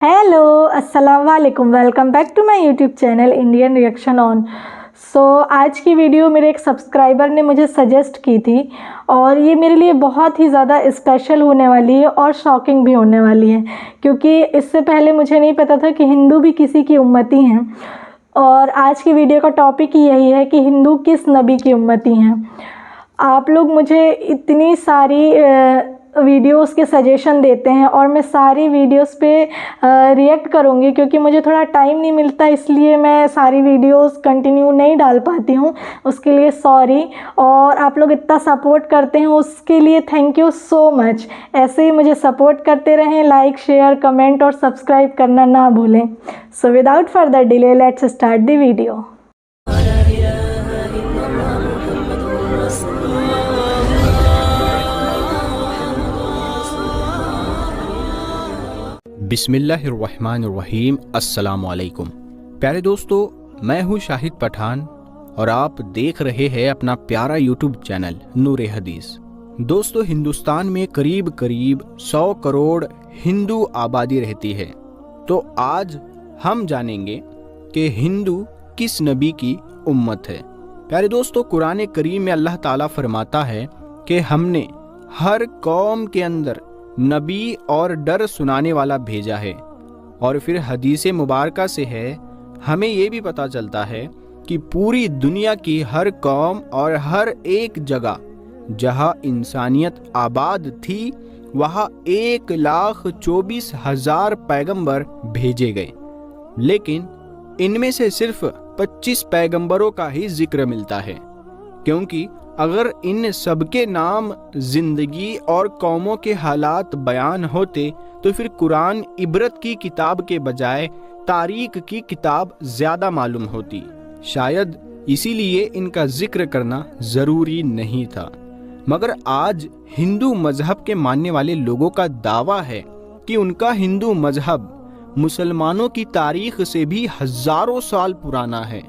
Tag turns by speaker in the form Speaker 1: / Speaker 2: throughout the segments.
Speaker 1: Hello अस्सलाम वालेकुम, welcome back to my YouTube channel Indian reaction on. आज की वीडियो मेरे एक सब्सक्राइबर ने मुझे सजेस्ट की थी और ये मेरे लिए बहुत ही ज़्यादा स्पेशल होने वाली है और शॉकिंग भी होने वाली है, क्योंकि इससे पहले मुझे नहीं पता था कि हिंदू भी किसी की उम्मती हैं। और आज की वीडियो का टॉपिक ही यही है कि हिंदू किस नबी की उम्मती हैं। आप लोग मुझे इतनी सारी वीडियोस के सजेशन देते हैं और मैं सारी वीडियोस पे रिएक्ट करूँगी, क्योंकि मुझे थोड़ा टाइम नहीं मिलता, इसलिए मैं सारी वीडियोस कंटिन्यू नहीं डाल पाती हूँ। उसके लिए सॉरी। और आप लोग इतना सपोर्ट करते हैं उसके लिए थैंक यू सो मच। ऐसे ही मुझे सपोर्ट करते रहें, लाइक शेयर कमेंट और सब्सक्राइब करना ना भूलें। So without further delay let's start the video.
Speaker 2: बिस्मिल्लाहिर्रहमानिर्रहीम। अस्सलामुअलैकुम प्यारे दोस्तों, मैं हूँ शाहिद पठान और आप देख रहे हैं अपना प्यारा यूट्यूब चैनल नूर हदीस। दोस्तों, हिंदुस्तान में करीब 100 करोड़ हिंदू आबादी रहती है। तो आज हम जानेंगे कि हिंदू किस नबी की उम्मत है। प्यारे दोस्तों, कुरान करीम में अल्लाह ताला फरमाता है कि हमने हर कौम के अंदर नबी और डर सुनाने वाला भेजा है। और फिर हदीस मुबारका से है हमें ये भी पता चलता है कि पूरी दुनिया की हर कौम और हर एक जगह जहां इंसानियत आबाद थी वहां 1,24,000 पैगंबर भेजे गए, लेकिन इनमें से सिर्फ 25 पैगंबरों का ही जिक्र मिलता है, क्योंकि अगर इन सबके नाम जिंदगी और कौमों के हालात बयान होते तो फिर कुरान इबरत की किताब के बजाय तारीख की किताब ज्यादा मालूम होती। शायद इसीलिए इनका जिक्र करना जरूरी नहीं था। मगर आज हिंदू मजहब के मानने वाले लोगों का दावा है कि उनका हिंदू मजहब मुसलमानों की तारीख से भी हजारों साल पुराना है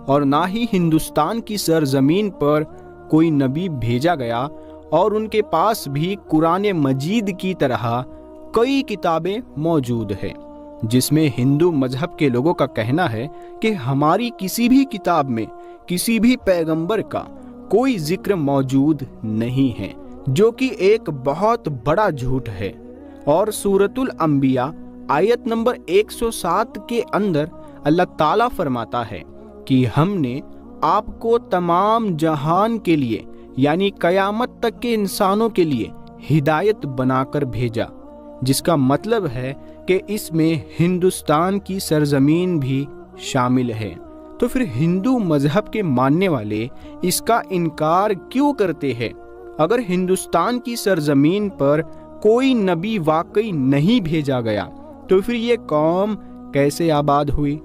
Speaker 2: और ना ही हिंदुस्तान की सरजमीन पर कोई नबी भेजा गया, और उनके पास भी कुरान मजीद की तरह कई किताबें मौजूद हैं जिसमें हिंदू मजहब के लोगों का कहना है कि हमारी किसी भी किताब में किसी भी पैगंबर का कोई जिक्र मौजूद नहीं है, जो कि एक बहुत बड़ा झूठ है। और सूरतुल अंबिया आयत नंबर 107 के अंदर अल्लाह ताला फरमाता है कि हमने आपको तमाम जहान के लिए यानी कयामत तक के इंसानों के लिए हिदायत बनाकर भेजा, जिसका मतलब है कि इसमें हिंदुस्तान की सरजमीन भी शामिल है। तो फिर हिंदू मजहब के मानने वाले इसका इनकार क्यों करते हैं? अगर हिंदुस्तान की सरजमीन पर कोई नबी वाकई नहीं भेजा गया तो फिर ये कौम कैसे आबाद हुई?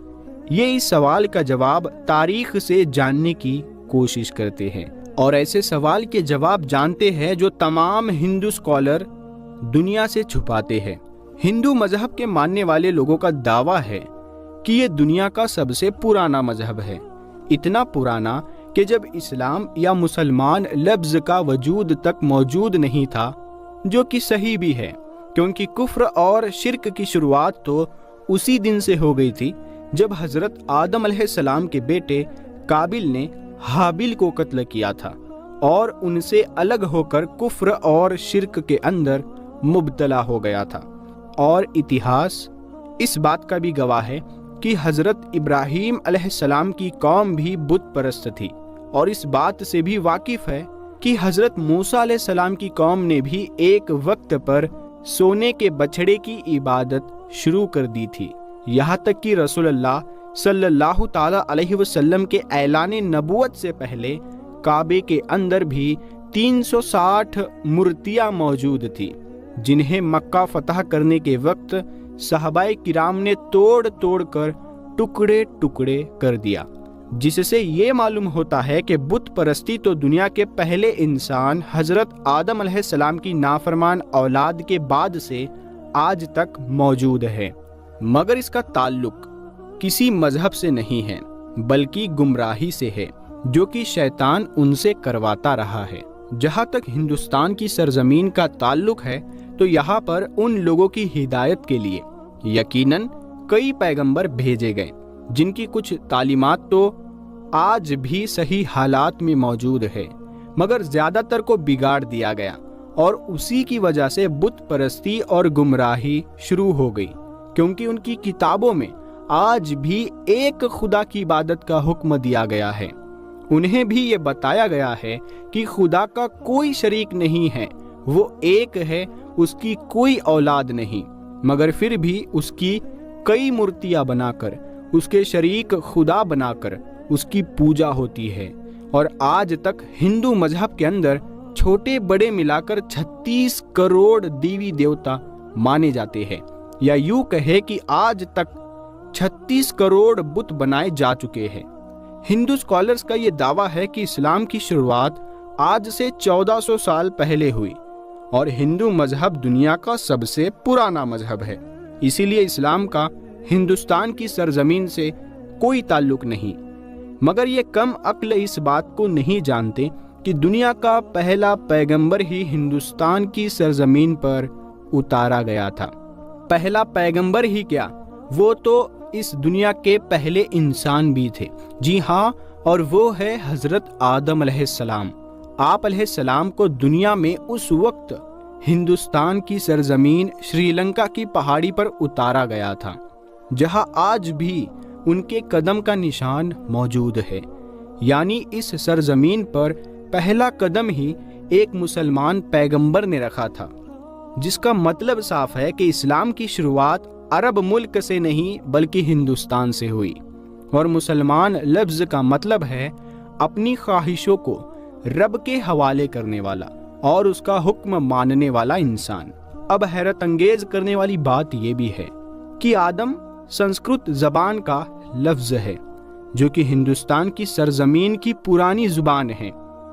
Speaker 2: ये इस सवाल का जवाब तारीख से जानने की कोशिश करते हैं, और ऐसे सवाल के जवाब जानते हैं जो तमाम हिंदू स्कॉलर दुनिया से छुपाते हैं। हिंदू मजहब के मानने वाले लोगों का दावा है कि ये दुनिया का सबसे पुराना मजहब है, इतना पुराना कि जब इस्लाम या मुसलमान लफ्ज का वजूद तक मौजूद नहीं था, जो कि सही भी है, क्योंकि कुफ्र और शिर्क की शुरुआत तो उसी दिन से हो गई थी जब हजरत आदम अलैहिस्सलाम के बेटे काबिल ने हाबिल को कत्ल किया था और उनसे अलग होकर कुफ्र और शिर्क के अंदर मुब्तला हो गया था। और इतिहास इस बात का भी गवाह है कि हजरत इब्राहीम अलैहिस्सलाम की कौम भी बुत परस्त थी, और इस बात से भी वाकिफ है कि हजरत मूसा अलैहिस्सलाम की कौम ने भी एक वक्त पर सोने के बछड़े की इबादत शुरू कर दी थी। यहाँ तक कि रसूलुल्लाह सल्लल्लाहु ताला अलैहि वसल्लम के ऐलान नबूवत से पहले काबे के अंदर भी 360 मूर्तियां मौजूद थी, जिन्हें मक्का फतह करने के वक्त सहाबाए किराम ने तोड़ तोड़ कर टुकड़े टुकड़े कर दिया, जिससे ये मालूम होता है कि बुत परस्ती तो दुनिया के पहले इंसान हजरत आदम अलैहिस्सलाम की नाफरमान औलाद के बाद से आज तक मौजूद है। मगर इसका ताल्लुक किसी मजहब से नहीं है, बल्कि गुमराही से है, जो कि शैतान उनसे करवाता रहा है। जहाँ तक हिंदुस्तान की सरजमीन का ताल्लुक है तो यहाँ पर उन लोगों की हिदायत के लिए यकीनन कई पैगंबर भेजे गए जिनकी कुछ तालीमात तो आज भी सही हालात में मौजूद है, मगर ज्यादातर को बिगाड़ दिया गया और उसी की वजह से बुत परस्ती और गुमराही शुरू हो गई, क्योंकि उनकी किताबों में आज भी एक खुदा की इबादत का हुक्म दिया गया है। उन्हें भी ये बताया गया है कि खुदा का कोई शरीक नहीं है, वो एक है, उसकी औलाद औलाद नहीं, मगर फिर भी उसकी कई मूर्तियां बनाकर, उसके शरीक खुदा बनाकर उसकी पूजा होती है। और आज तक हिंदू मजहब के अंदर छोटे बड़े मिलाकर 36 करोड़ देवी देवता माने जाते हैं, या यूं कहे कि आज तक 36 करोड़ बुत बनाए जा चुके हैं। हिंदू स्कॉलर्स का ये दावा है कि इस्लाम की शुरुआत आज से 1400 साल पहले हुई और हिंदू मजहब दुनिया का सबसे पुराना मजहब है। इसीलिए इस्लाम का हिंदुस्तान की सरजमीन से कोई ताल्लुक नहीं। मगर ये कम अक्ल इस बात को नहीं जानते कि दुनिया का पहला पैगंबर ही हिंदुस्तान की सरजमीन पर उतारा गया था। पहला पैगंबर ही क्या, वो तो इस दुनिया के पहले इंसान भी थे। जी हाँ, और वो है हजरत आदम अलैहिस्सलाम। आप अलैहिस्सलाम को दुनिया में उस वक्त हिंदुस्तान की सरजमीन श्रीलंका की पहाड़ी पर उतारा गया था, जहां आज भी उनके कदम का निशान मौजूद है। यानी इस सरजमीन पर पहला कदम ही एक मुसलमान पैगंबर ने रखा था, जिसका मतलब साफ है कि इस्लाम की शुरुआत अरब मुल्क से नहीं बल्कि हिंदुस्तान से हुई। और मुसलमान लफ्ज का मतलब है अपनी ख्वाहिशों को रब के हवाले करने वाला और उसका हुक्म मानने वाला इंसान। अब हैरत अंगेज करने वाली बात यह भी है कि आदम संस्कृत जबान का लफ्ज है, जो कि हिंदुस्तान की सरजमीन की पुरानी जुबान है,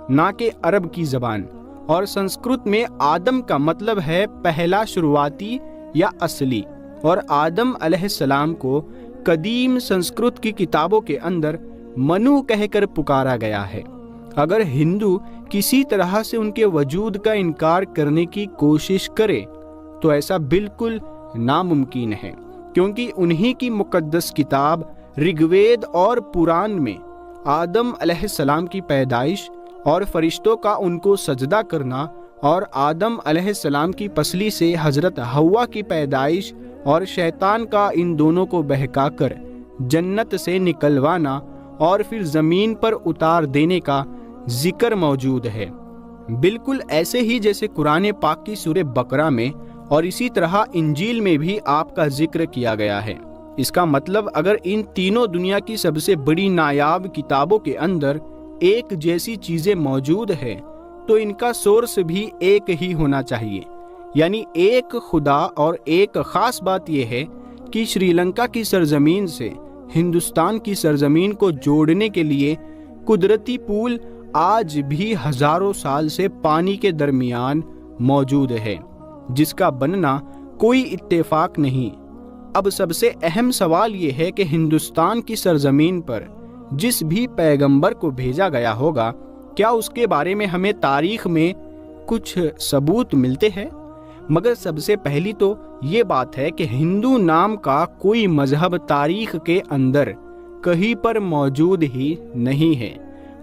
Speaker 2: ना कि अरब की जबान। और संस्कृत में आदम का मतलब है पहला, शुरुआती या असली। और आदम अलैहिस्सलाम को कदीम संस्कृत की किताबों के अंदर मनु कहकर पुकारा गया है। अगर हिंदू किसी तरह से उनके वजूद का इनकार करने की कोशिश करे तो ऐसा बिल्कुल नामुमकिन है, क्योंकि उन्हीं की मुकद्दस किताब ऋग्वेद और पुराण में आदम अलैहिस्सलाम की पैदाइश और फरिश्तों का उनको सजदा करना और आदम अलैहिस्सलाम की पसली से हजरत हव्वा की पैदाइश और शैतान का इन दोनों को बहकाकर जन्नत से निकलवाना और फिर जमीन पर उतार देने का जिक्र मौजूद है। बिल्कुल ऐसे ही जैसे कुरान पाक की सूरह बकरा में और इसी तरह इंजील में भी आपका जिक्र किया गया है। इसका मतलब अगर इन तीनों दुनिया की सबसे बड़ी नायाब किताबों के अंदर एक जैसी चीजें मौजूद है तो इनका सोर्स भी एक ही होना चाहिए, यानी एक खुदा। और एक खास बात यह है कि श्रीलंका की सरजमीन से हिंदुस्तान की सरजमीन को जोड़ने के लिए कुदरती पुल आज भी हजारों साल से पानी के दरमियान मौजूद है, जिसका बनना कोई इत्तेफाक नहीं। अब सबसे अहम सवाल ये है कि हिंदुस्तान की सरजमीन पर जिस भी पैगंबर को भेजा गया होगा, क्या उसके बारे में हमें तारीख में कुछ सबूत मिलते हैं? मगर सबसे पहली तो ये बात है कि हिंदू नाम का कोई मजहब तारीख के अंदर कहीं पर मौजूद ही नहीं है,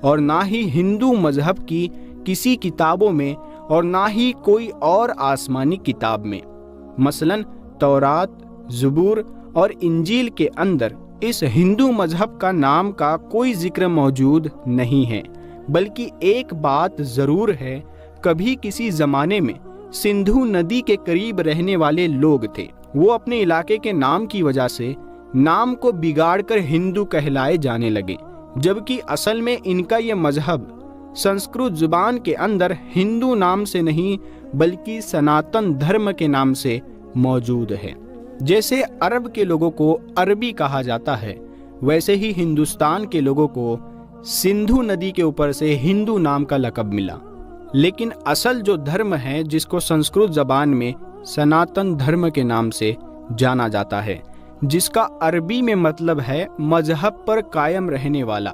Speaker 2: और ना ही हिंदू मजहब की किसी किताबों में और ना ही कोई और आसमानी किताब में। मसलन तौरात, ज़बूर और इंजील के अंदर इस हिंदू मजहब का नाम का कोई जिक्र मौजूद नहीं है। बल्कि एक बात जरूर है, कभी किसी जमाने में सिंधु नदी के करीब रहने वाले लोग थे, वो अपने इलाके के नाम की वजह से नाम को बिगाड़कर हिंदू कहलाए जाने लगे, जबकि असल में इनका ये मजहब संस्कृत जुबान के अंदर हिंदू नाम से नहीं बल्कि सनातन धर्म के नाम से मौजूद है। जैसे अरब के लोगों को अरबी कहा जाता है, वैसे ही हिंदुस्तान के लोगों को सिंधु नदी के ऊपर से हिंदू नाम का लक़ब मिला। लेकिन असल जो धर्म है, जिसको संस्कृत जबान में सनातन धर्म के नाम से जाना जाता है, जिसका अरबी में मतलब है मजहब पर कायम रहने वाला,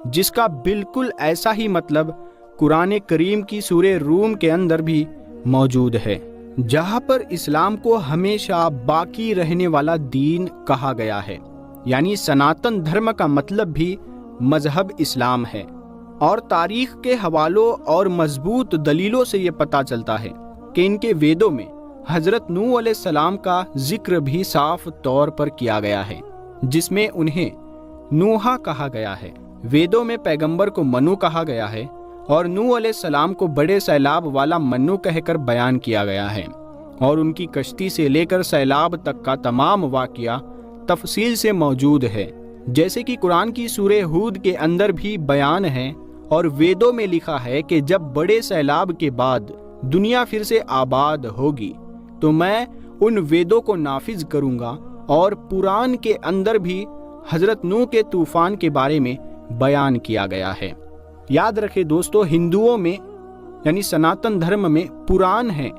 Speaker 2: जिसका बिल्कुल ऐसा ही मतलब कुरान करीम की सूरह रूम के अंदर भी मौजूद है। जहां पर इस्लाम को हमेशा बाकी रहने वाला दीन कहा गया है, यानी सनातन धर्म का मतलब भी मजहब इस्लाम है। और तारीख के हवालों और मजबूत दलीलों से ये पता चलता है कि इनके वेदों में हजरत नूह अलैहिस्सलाम का जिक्र भी साफ तौर पर किया गया है, जिसमें उन्हें नूहा कहा गया है। वेदों में पैगंबर को मनु कहा गया है और नूह अलैहिस्सलाम को बड़े सैलाब वाला मनु कहकर बयान किया गया है। और उनकी कश्ती से लेकर सैलाब तक का तमाम वाक़या तफसील से मौजूद है, जैसे कि कुरान की सूरे हूद के अंदर भी बयान है और वेदों में लिखा है कि जब बड़े सैलाब के बाद दुनिया फिर से आबाद होगी तो मैं उन वेदों को नाफिज करूंगा। और कुरान के अंदर भी हजरत नूह के तूफान के बारे में बयान किया गया है। याद रखें दोस्तों, हिंदुओं में यानी सनातन धर्म में पुराण है,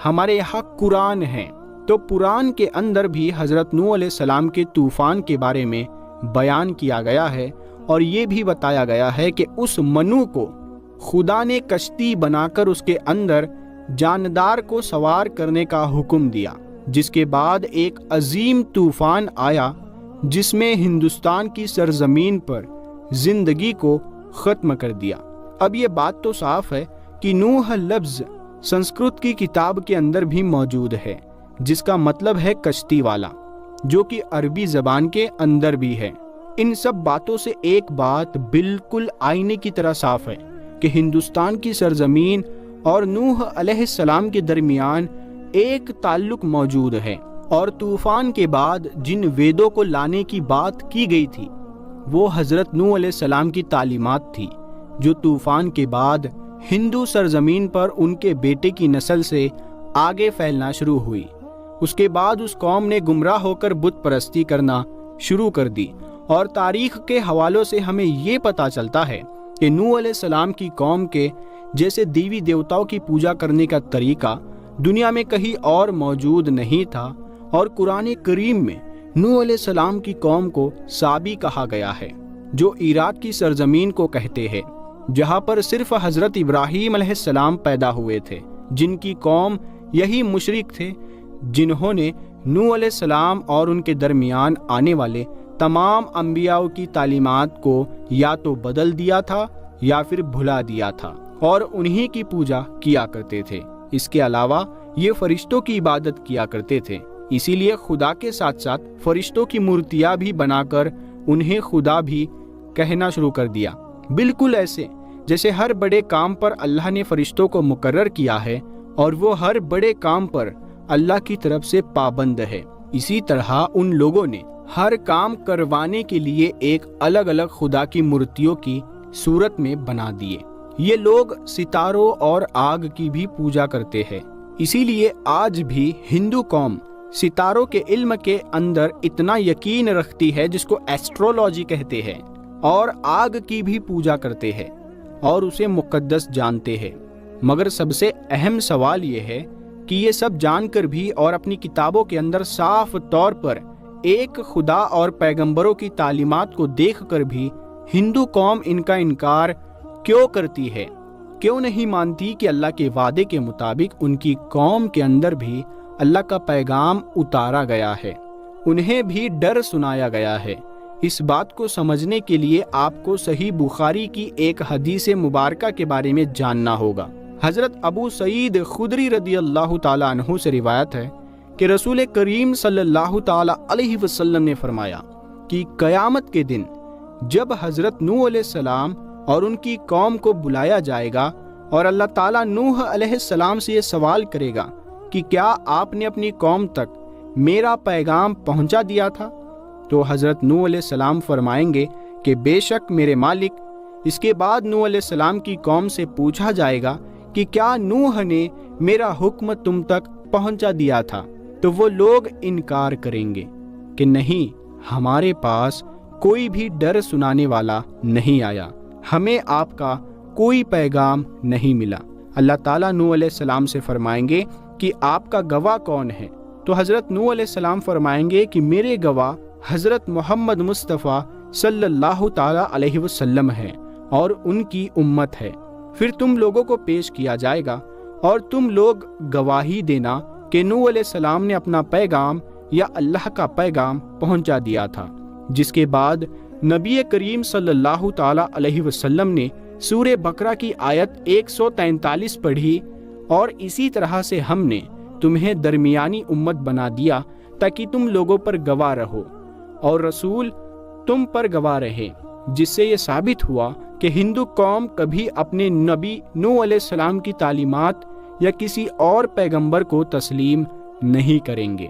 Speaker 2: हमारे यहाँ कुरान है। तो पुराण के अंदर भी हजरत नूह अलैहिस्सलाम के तूफान के बारे में बयान किया गया है और ये भी बताया गया है कि उस मनु को खुदा ने कश्ती बनाकर उसके अंदर जानदार को सवार करने का हुक्म दिया, जिसके बाद एक अजीम तूफान आया जिसमें हिंदुस्तान की सरजमीन पर जिंदगी को खत्म कर दिया। अब ये बात तो साफ है कि नूह लफ्ज संस्कृत की किताब के अंदर भी मौजूद है, जिसका मतलब है कश्ती वाला, जो कि अरबी जबान के अंदर भी है। इन सब बातों से एक बात बिल्कुल आईने की तरह साफ है कि हिंदुस्तान की सरजमीन और नूह अलैहिस्सलाम के दरमियान एक ताल्लुक मौजूद है। और तूफान के बाद जिन वेदों को लाने की बात की गई थी वो हजरत नूह अलैहिस्सलाम की तालीमात थी, जो तूफान के बाद हिंदू सरजमीन पर उनके बेटे की नस्ल से आगे फैलना शुरू हुई। उसके बाद उस कौम ने गुमराह होकर बुत परस्ती करना शुरू कर दी। और तारीख के हवालों से हमें ये पता चलता है कि नूह अलैहिस्सलाम की कौम के जैसे देवी देवताओं की पूजा करने का तरीका दुनिया में कहीं और मौजूद नहीं था। और कुरान करीम में नूह अलैहिस्सलाम की कौम को साबी कहा गया है, जो इराक की सरजमीन को कहते हैं, जहां पर सिर्फ हजरत इब्राहीम अलैहिस्सलाम पैदा हुए थे, जिनकी कौम यही मुशरिक थे जिन्होंने नूह अलैहिस्सलाम और उनके दरमियान आने वाले तमाम अंबियाओं की तालीमात को या तो बदल दिया था या फिर भुला दिया था और उन्हीं की पूजा किया करते थे। इसके अलावा ये फरिश्तों की इबादत किया करते थे, इसीलिए खुदा के साथ साथ फरिश्तों की मूर्तियां भी बनाकर उन्हें खुदा भी कहना शुरू कर दिया। बिल्कुल ऐसे जैसे हर बड़े काम पर अल्लाह ने फरिश्तों को मुकर्रर किया है और वो हर बड़े काम पर अल्लाह की तरफ से पाबंद है, इसी तरह उन लोगों ने हर काम करवाने के लिए एक अलग अलग खुदा की मूर्तियों की सूरत में बना दिए। ये लोग सितारों और आग की भी पूजा करते हैं, इसीलिए आज भी हिंदू कौम सितारों के इल्म के अंदर इतना यकीन रखती है, जिसको एस्ट्रोलॉजी कहते हैं, और आग की भी पूजा करते हैं और उसे मुकद्दस जानते हैं। मगर सबसे अहम सवाल ये है कि ये सब जानकर भी और अपनी किताबों के अंदर साफ तौर पर एक खुदा और पैगंबरों की तालीमात को देखकर भी हिंदू कौम इनका इनकार क्यों करती है? क्यों नहीं मानती कि अल्लाह के वादे के मुताबिक उनकी कौम के अंदर भी अल्लाह का पैगाम उतारा गया है, उन्हें भी डर सुनाया गया है? इस बात को समझने के लिए आपको सही बुखारी की एक हदीस मुबारका के बारे में जानना होगा। हजरत अबू सईद खुदरी रदी अल्लाह ताला अन्हु से रिवायत है कि रसूल करीम सल्लल्लाहु ताला अलैहि वसल्लम ने फरमाया कि कयामत के दिन जब हजरत नूह अलैहिस्सलाम और उनकी कौम को बुलाया जाएगा और अल्लाह ताला नूह अलैहिस्सलाम से ये सवाल करेगा कि क्या आपने अपनी कौम तक मेरा पैगाम पहुंचा दिया था, तो हजरत नूह अलैहिस्सलाम फरमाएंगे कि बेशक मेरे मालिक। इसके बाद नूह अलैहिस्सलाम की कौम से पूछा जाएगा कि क्या नूह ने मेरा हुक्म तुम तक पहुंचा दिया था, तो वो लोग इनकार करेंगे कि नहीं, हमारे पास कोई भी डर सुनाने वाला नहीं आया, हमें आपका कोई पैगाम नहीं मिला। अल्लाह ताला नूह अलैहिस्सलाम से फरमाएंगे कि आपका गवाह कौन है, तो हजरत नूह अलैहिस्सलाम फरमाएंगे कि मेरे गवाह हजरत मोहम्मद मुस्तफ़ा सल्लल्लाहु ताला अलैहि वसल्लम है और उनकी उम्मत है। फिर तुम लोगों को पेश किया जाएगा اور تم لوگ گواہی دینا کہ نوح علیہ السلام نے اپنا پیغام یا اللہ کا پیغام پہنچا دیا تھا۔ جس کے بعد نبی کریم صلی اللہ تعالی علیہ وسلم نے سورہ بقرہ کی آیت 143 پڑھی، اور اسی طرح سے ہم نے تمہیں درمیانی امت بنا دیا تاکہ تم لوگوں پر گواہ رہو اور رسول تم پر گواہ رہے، جس سے یہ ثابت ہوا کہ ہندو قوم کبھی اپنے نبی نوح علیہ السلام کی تعلیمات یا کسی اور پیغمبر کو تسلیم نہیں کریں گے،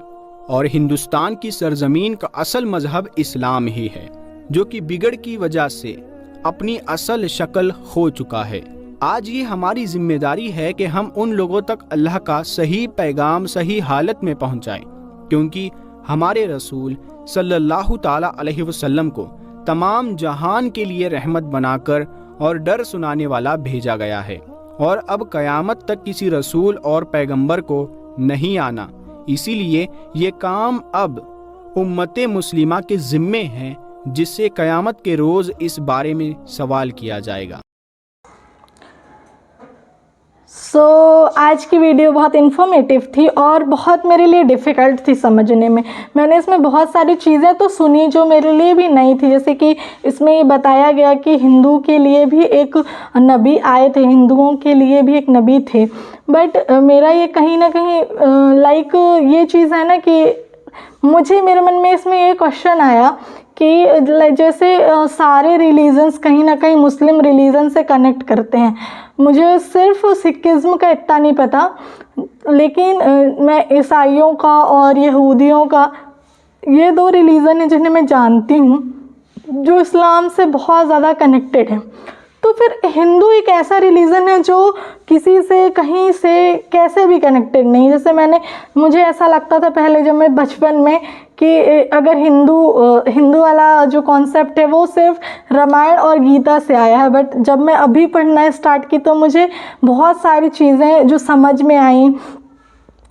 Speaker 2: اور ہندوستان کی سرزمین کا اصل مذہب اسلام ہی ہے، جو کہ بگڑ کی وجہ سے اپنی اصل شکل کھو چکا ہے۔ آج یہ ہماری ذمہ داری ہے کہ ہم ان لوگوں تک اللہ کا صحیح پیغام صحیح حالت میں پہنچائیں، کیونکہ ہمارے رسول صلی اللہ تعالی علیہ وسلم کو تمام جہان کے لیے رحمت بنا کر اور ڈر سنانے والا بھیجا گیا ہے، اور اب قیامت تک کسی رسول اور پیغمبر کو نہیں آنا۔ اسی لیے یہ کام اب امت مسلمہ کے ذمے ہے، جس سے قیامت کے روز اس بارے میں سوال کیا جائے گا۔
Speaker 1: آج کی ویڈیو بہت انفارمیٹیو تھی اور بہت میرے لیے ڈیفیکلٹ تھی سمجھنے میں نے اس میں بہت ساری چیزیں تو سنی جو میرے لیے بھی نئی تھی، جیسے کہ اس میں یہ بتایا گیا کہ ہندو کے لیے بھی ایک نبی آئے تھے، ہندوؤں کے لیے بھی ایک نبی تھے، بٹ میرا یہ کہیں نہ کہیں لائک یہ چیز ہے نا کہ مجھے میرے من میں اس میں یہ کوشچن آیا کہ جیسے سارے ریلیجنس کہیں نہ کہیں مسلم ریلیجن سے کنیکٹ کرتے ہیں، مجھے صرف سکھزم کا اتنا نہیں پتہ، لیکن میں عیسائیوں کا اور یہودیوں کا، یہ دو ریلیجن ہیں جنہیں میں جانتی ہوں جو اسلام سے بہت زیادہ کنیکٹڈ ہیں۔ تو پھر ہندو ایک ایسا ریلیجن ہے جو کسی سے کہیں سے کیسے بھی کنیکٹڈ نہیں، جیسے مجھے ایسا لگتا تھا پہلے جب میں بچپن میں کہ اگر ہندو والا جو کانسیپٹ ہے وہ صرف رامائن اور گیتا سے آیا ہے، بٹ جب میں ابھی پڑھنا اسٹارٹ کی تو مجھے بہت ساری چیزیں جو سمجھ میں آئیں،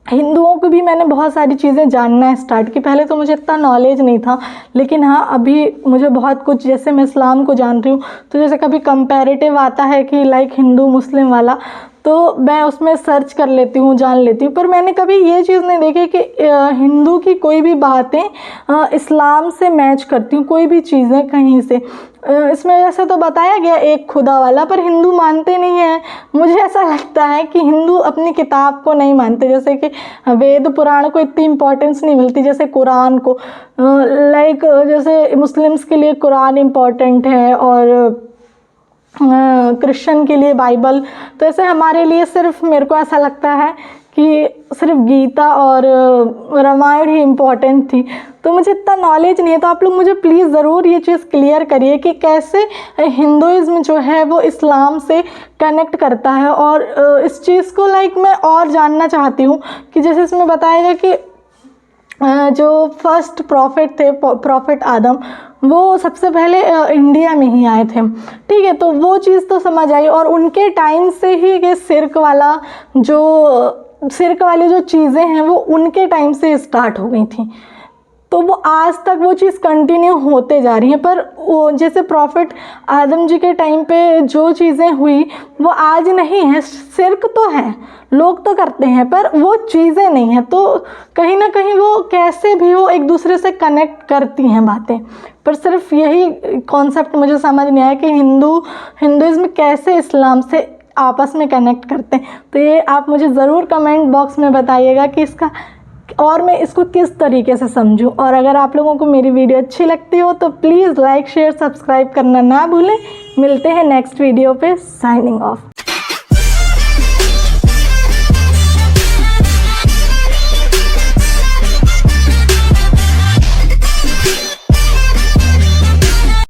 Speaker 1: ہندوؤں کو بھی میں نے بہت ساری چیزیں جاننا اسٹارٹ کی۔ پہلے تو مجھے اتنا نالج نہیں تھا، لیکن ہاں ابھی مجھے بہت کچھ، جیسے میں اسلام کو جان رہی ہوں تو جیسے کبھی کمپیریٹیو آتا ہے کہ لائک ہندو مسلم والا، تو میں اس میں سرچ کر لیتی ہوں، جان لیتی ہوں، پر میں نے کبھی یہ چیز نہیں دیکھی کہ ہندو کی کوئی بھی باتیں اسلام سے میچ کرتی ہوں، کوئی بھی چیزیں کہیں سے۔ اس میں جیسے تو بتایا گیا ایک خدا والا، پر ہندو مانتے نہیں ہیں۔ مجھے ایسا لگتا ہے کہ ہندو اپنی کتاب کو نہیں مانتے، جیسے کہ وید پران کو اتنی امپورٹنس نہیں ملتی جیسے قرآن کو، لائک جیسے مسلمس کے لیے قرآن امپورٹنٹ ہے اور کرسچن کے لیے بائبل، تو ایسے ہمارے لیے صرف، میرے کو ایسا لگتا ہے کہ صرف گیتا اور رامائن ہی امپورٹنٹ تھی۔ تو مجھے اتنا نالج نہیں ہے، تو آپ لوگ مجھے پلیز ضرور یہ چیز کلیئر کریے کہ کیسے ہندوازم جو ہے وہ اسلام سے کنیکٹ کرتا ہے، اور اس چیز کو لائک میں اور جاننا چاہتی ہوں کہ جیسے اس میں بتایا گیا کہ جو فرسٹ پروفٹ تھے، پروفٹ آدم، وہ سب سے پہلے انڈیا میں ہی آئے تھے، ٹھیک ہے، تو وہ چیز تو سمجھ آئی، اور ان کے ٹائم سے ہی یہ شرک والی جو چیزیں ہیں وہ ان کے ٹائم سے اسٹارٹ ہو گئی تھیں، تو وہ آج تک وہ چیز کنٹینیو ہوتے جا رہی ہیں۔ پر وہ جیسے پروفٹ آدم جی کے ٹائم پہ جو چیزیں ہوئی وہ آج نہیں ہیں، شرک تو ہے، لوگ تو کرتے ہیں، پر وہ چیزیں نہیں ہیں، تو کہیں نہ کہیں وہ کیسے بھی ہو ایک دوسرے سے کنیکٹ کرتی ہیں باتیں۔ پر صرف یہی کانسیپٹ مجھے سمجھ نہیں آیا کہ ہندوازم کیسے اسلام سے آپس میں کنیکٹ کرتے ہیں، تو یہ آپ مجھے ضرور کمنٹ باکس میں بتائیے گا کہ اس کا، اور میں اس کو کس طریقے سے سمجھوں۔ اور اگر آپ لوگوں کو میری ویڈیو اچھی لگتی ہو تو پلیز لائک شیئر سبسکرائب کرنا نہ بھولیں۔ ملتے ہیں نیکسٹ ویڈیو پہ، سائننگ آف۔